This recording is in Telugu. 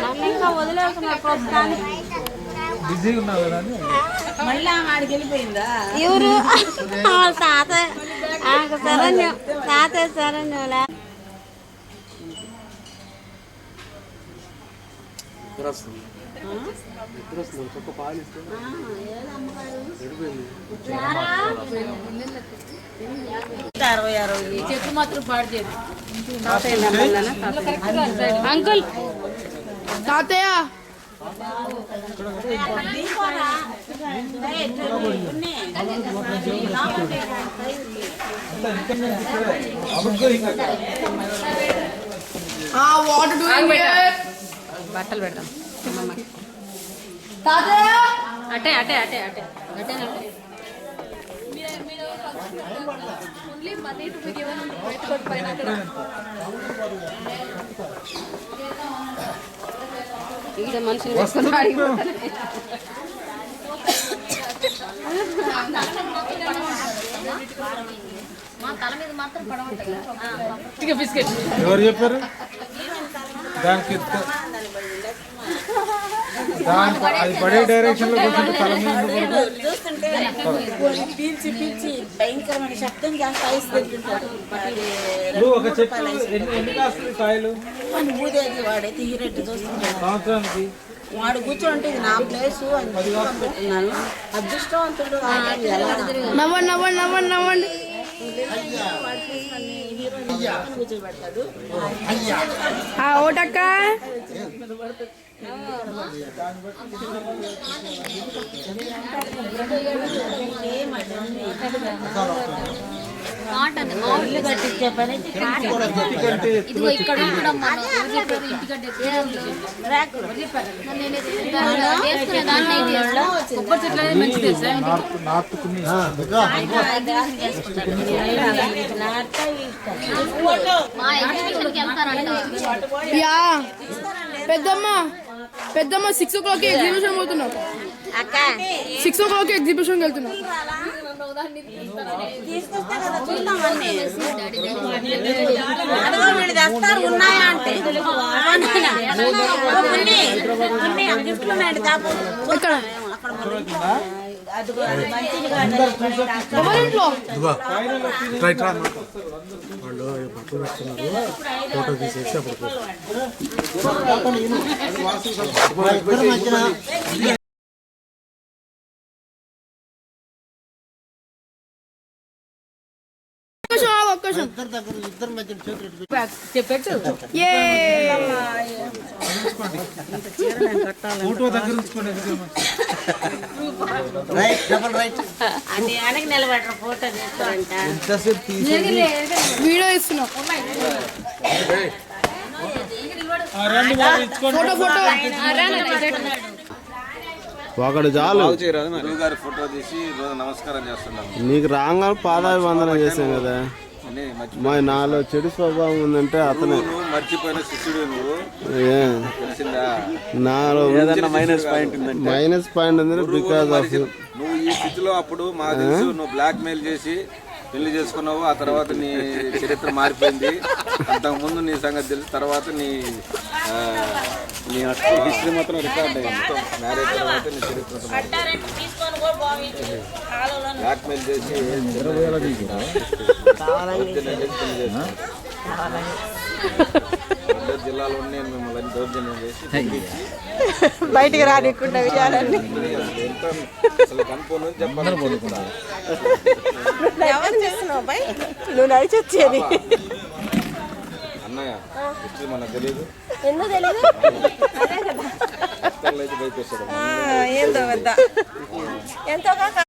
నన్ను ఇంకా వదిలేస్తున్నాడు ప్రస్తుతానికి. బిజీగా ఉన్నావు కదా మళ్ళీ ఆడికి వెళ్ళిపోయిందా ఎవరు తాత శరణ్యం తాత శరణ్యులా చెట్టు మాత్రం పాడు చేయదు. అంకుల్ తాతయ్య బట్టలు పెడతాం అటే అటే అటే అటే అటే ఇక్కడ మనుషులు వేసుకుని బిస్కెట్ ఎవరు చెప్పారు దానికి అది పడే డైరెక్షన్ లో కూర్చుంటే తల మీద పీల్చి పీల్చి భయంకరమైన శబ్దం ఒక చెట్టు ఎన్ని కాస్తుంది కాయలు ఊదేది వాడైతే హీరెట్టు చూస్తుంటాడు సంవత్సరానికి వాడు కూర్చోంటే ఇది నా ప్లేసు అని పెట్టున్నాను. అదృష్టవంతుడు నవ్వండి నవ్వండి నవ్వండి నవ్వండి కూర్చోబెడతాడు. ఓటక్క ఇల్లు కట్టించే పని పెద్దమ్మ 6 o'clock ఎగ్జిబిషన్ పోతున్నాం 6 o'clock ఎగ్జిబిషన్ వెళ్తున్నాం ఉన్నాయా అంటే గిఫ్ట్లు ఇక్కడ వాళ్ళు బట్టలు పెడుతున్నారు ఫోటో తీసేసి అప్పుడు చెప్పచ్చు ఫోటో దగ్గర ఉంచుకోండి అది వెనక్కి నిలబడరు ఫోటో వీడియో ఇస్తున్నాం ఒకడు చాలు గారి ఫోటో తీసి రోజు నమస్కారం చేస్తున్నాం. నీకు రాగానే పాదాభివందనం చేశాం కదా. మా నాలో చెడు స్వభావం ఉందంటే అతనే మర్చిపోయిన శిష్యుడు నువ్వు తెలిసిందా. నాలో మైనస్ పాయింట్ ఉందంటే బికాస్ ఆఫ్ నువ్వు ఈ స్థితిలో అప్పుడు మాకు తెలుసు నువ్వు బ్లాక్ మెయిల్ చేసి పెళ్లి చేసుకున్నావు. ఆ తర్వాత నీ చరిత్ర మారిపోయింది. అంతకుముందు నీ సంగతి తెలిసి తర్వాత నీ హిస్టరీ మాత్రం రికార్డ్ అయ్యింది. మ్యారేజ్ తర్వాత నీ చరిత్ర బ్లాక్ మెయిల్ చేసి జిల్లాలో నేను మిమ్మల్ని దౌర్జన్యం చేసి బయటికి రానికుండా విషయాలన్నీ అసలు కనుక్కోను చెప్పాలి. ఎవరు చేస్తున్నావు బై నువ్వు నడిచి వచ్చేది అన్నయ్య హిస్టరీ మనకు తెలియదు. ఎందుకు తెలియదు భయపేస్తాడు ఏందో వద్ద ఎంతో